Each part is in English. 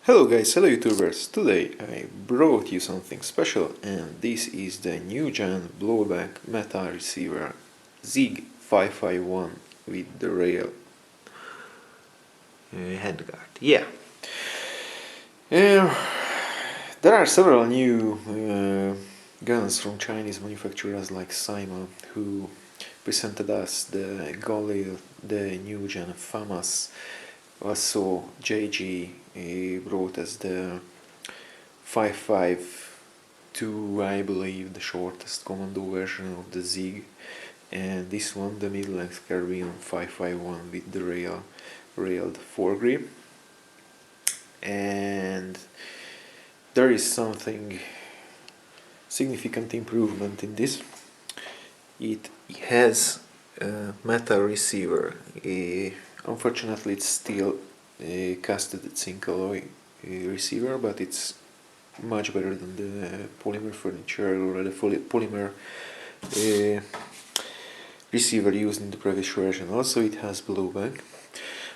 Hello guys, hello YouTubers. Today I brought you something special, and this is the new gen blowback meta receiver SIG 551 with the rail handguard. There are several new guns from Chinese manufacturers like Sima who presented us the Galil, the new gen FAMAS. Also JG brought us the 552, I believe, the shortest commando version of the SIG, and this one, the mid-length carbine 551 with the railed foregrip. And there is something significant improvement in this. It has a meta receiver. Unfortunately, it's still a casted zinc alloy receiver, but it's much better than the polymer furniture or the polymer receiver used in the previous version. Also, it has blowback.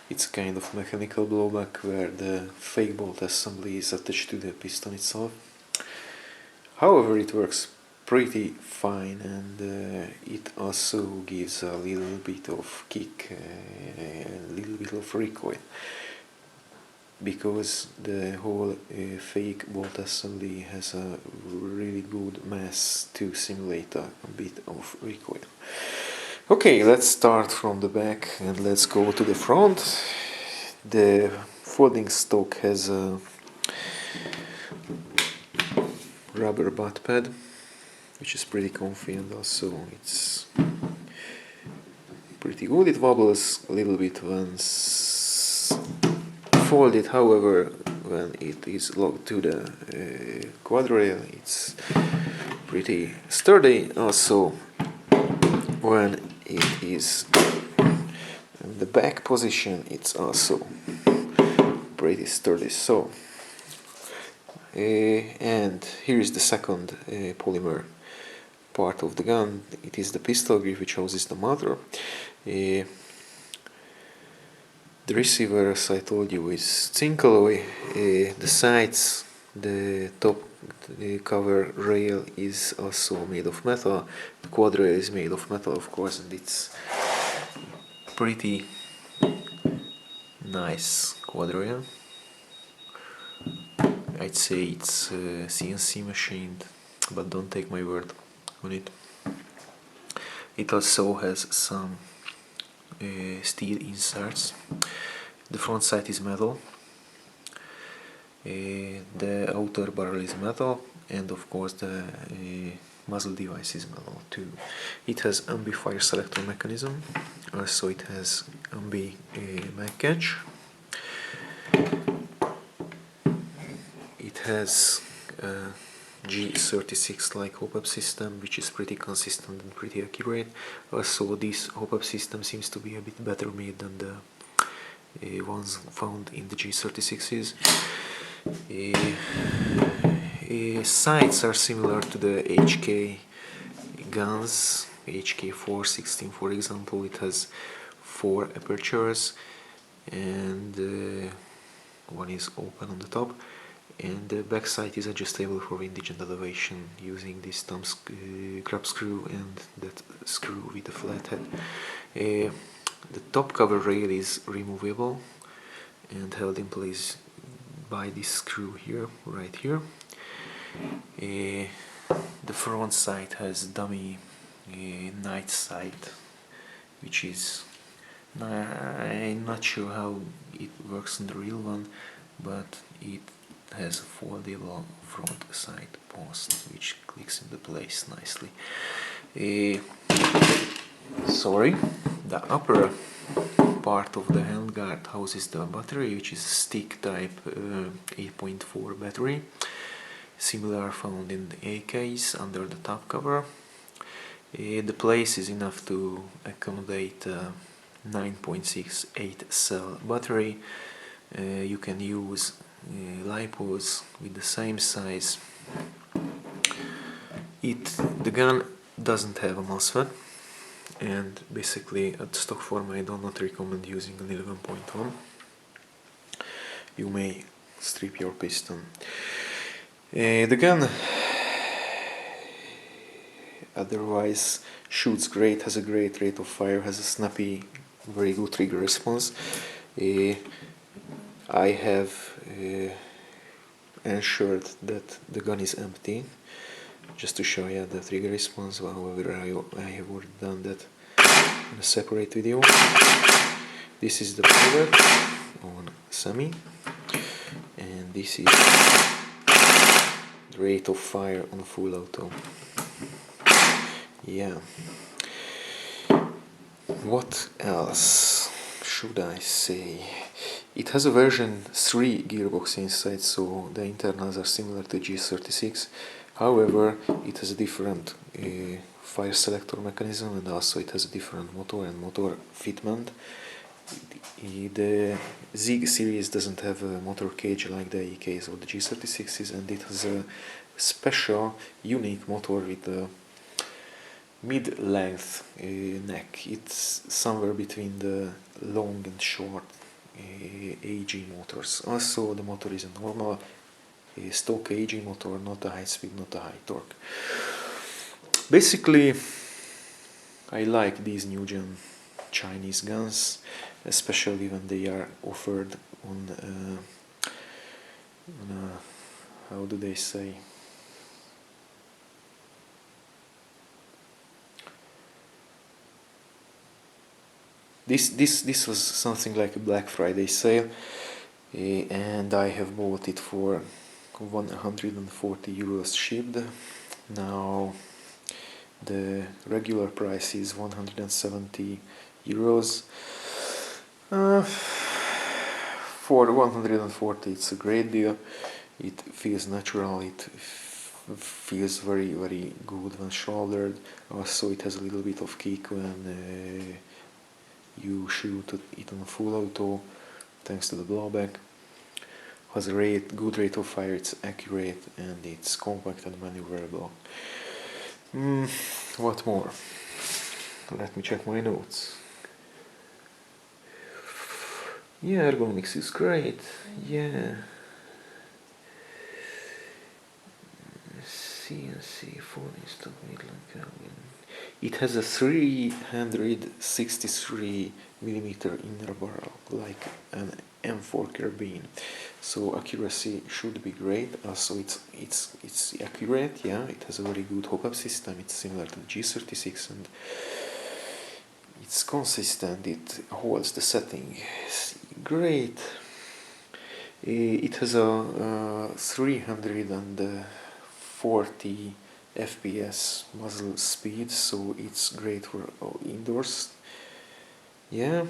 It's a kind of mechanical blowback where the fake bolt assembly is attached to the piston itself. However, it works pretty fine, and it also gives a little bit of kick, a little bit of recoil, because the whole fake bolt assembly has a really good mass to simulate a bit of recoil. Okay, let's start from the back and let's go to the front. The folding stock has a rubber butt pad, which is pretty comfy, and also it's pretty good. It wobbles a little bit once folded, however, when it is locked to the quad rail, it's pretty sturdy. Also, when it is in the back position, it's also pretty sturdy. So, and here is the second polymer part of the gun. It is the pistol grip, which houses the motor. The receiver, as I told you, is zinc alloy. The sides, the top cover rail is also made of metal. The quad rail is made of metal, of course, and it's pretty nice quad rail. I'd say it's CNC machined, but don't take my word on it. It also has some steel inserts. The front sight is metal. The outer barrel is metal, and of course the muzzle device is metal too. It has ambi fire selector mechanism. Also, it has ambi mag catch. It has a G36 like hop-up system, which is pretty consistent and pretty accurate. Also, this hop-up system seems to be a bit better made than the ones found in the G36s. Sights are similar to the HK guns, HK 416 for example. It has 4 apertures, and one is open on the top, and the back sight is adjustable for windage and elevation using this thumb grab screw and that screw with the flat head. The top cover rail is removable and held in place by this screw here, right here. The front sight has dummy night sight, which is, I'm not sure how it works in the real one, but it has a foldable front sight post which clicks into place nicely. The upper part of the handguard houses the battery, which is a stick type 8.4 battery, similar found in the AKs under the top cover. The place is enough to accommodate 9.68 cell battery. You can use lipos with the same size. The gun doesn't have a MOSFET, and basically at stock form I do not recommend using an 11.1. You may strip your piston. The gun otherwise shoots great, has a great rate of fire, has a snappy, very good trigger response. I have ensured that the gun is empty, just to show you the trigger response. However, I have already done that in a separate video. This is the pivot on semi, and this is the rate of fire on full auto. Yeah. What else should I say? It has a version 3 gearbox inside, so the internals are similar to G36. However, it has a different fire selector mechanism, and also it has a different motor and motor fitment. The SIG series doesn't have a motor cage like the AKs or the G36s, and it has a special, unique motor with a mid-length neck. It's somewhere between the long and short AG motors. Also, the motor is a normal stock AG motor, not a high speed, not a high torque. Basically, I like these new gen Chinese guns, especially when they are offered on how do they say? This was something like a Black Friday sale, and I have bought it for 140 euros shipped. Now the regular price is 170 euros. For 140 it's a great deal. It feels natural, it feels very good when shouldered. Also it has a little bit of kick when you shoot it on full auto, thanks to the blowback. Has a good rate of fire, it's accurate, and it's compact and maneuverable. What more? Let me check my notes. Yeah, ergonomics is great. Yeah. CNC 4-inch Midland carbon. It has a 363 millimeter inner barrel, like an M4 carbine. So accuracy should be great. Also, it's accurate. Yeah, it has a very good hookup system. It's similar to the G36, and it's consistent. It holds the setting. It's great. It has a 340 FPS muzzle speed, so it's great for indoors. Yeah,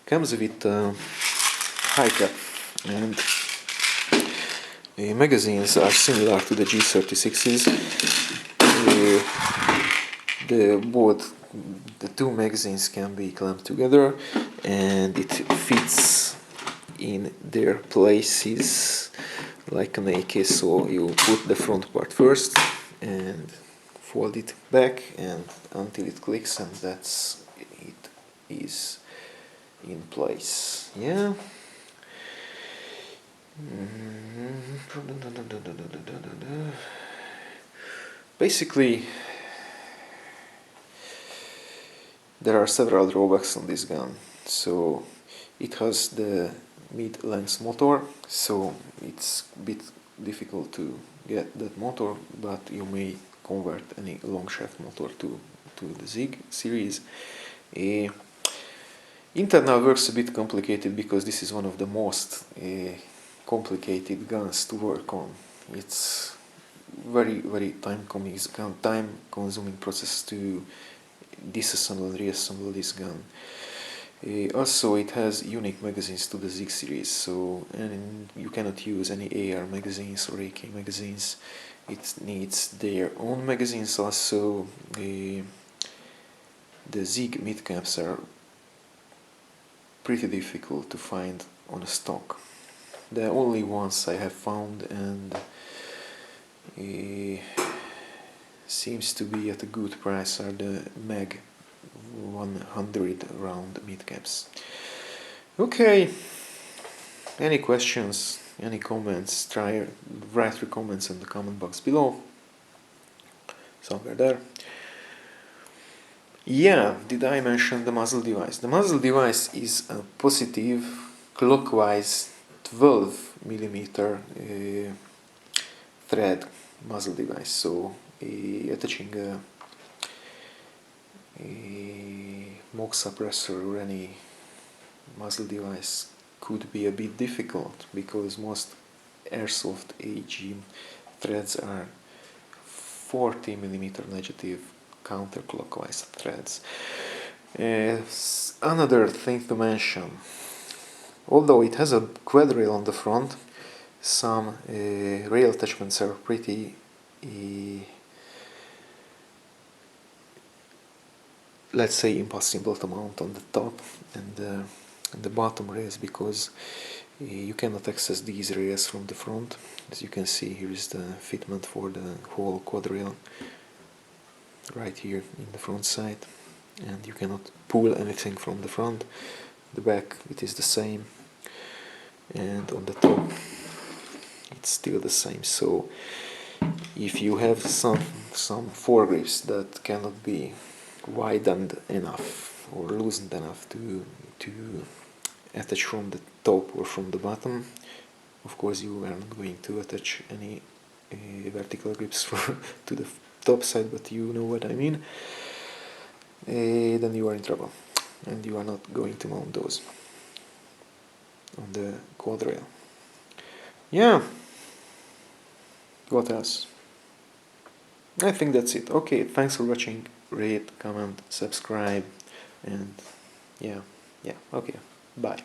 comes with high cap, and magazines are similar to the G36s. The two magazines can be clamped together, and it fits in their places like an AK. So you put the front part first and fold it back and until it clicks, and that's it is in place. Yeah. Basically, there are several drawbacks on this gun. So it has the mid-length motor, so it's a bit difficult to get that motor, but you may convert any long shaft motor to the SIG series. Internal works a bit complicated because this is one of the most complicated guns to work on. It's very time-consuming process to disassemble and reassemble this gun. Also, it has unique magazines to the SIG series, so and you cannot use any AR magazines or AK magazines. It needs their own magazines. Also, the SIG mid-caps are pretty difficult to find on a stock. The only ones I have found and seems to be at a good price are the Mag 100 round mid-caps. Okay, any questions? any comments, write your comments in the comment box below, somewhere there. Yeah, did I mention the muzzle device? The muzzle device is a positive clockwise 12 millimeter thread muzzle device. So attaching a mock suppressor or any muzzle device could be a bit difficult because most airsoft AG threads are 40 millimeter negative counterclockwise threads. Another thing to mention, although it has a quad rail on the front, some rail attachments are pretty let's say impossible to mount on the top and the bottom rails, because you cannot access these rails from the front. As you can see, here is the fitment for the whole quad rail right here in the front side, and you cannot pull anything from the front. The back, it is the same, and on the top it's still the same. So if you have some foregrips that cannot be widened enough or loosened enough to attach from the top or from the bottom, of course you are not going to attach any vertical grips to the top side, but you know what I mean, then you are in trouble and you are not going to mount those on the quad rail. Yeah, what else? I think that's it. Okay, thanks for watching. Rate, comment, subscribe, and yeah, okay, bye.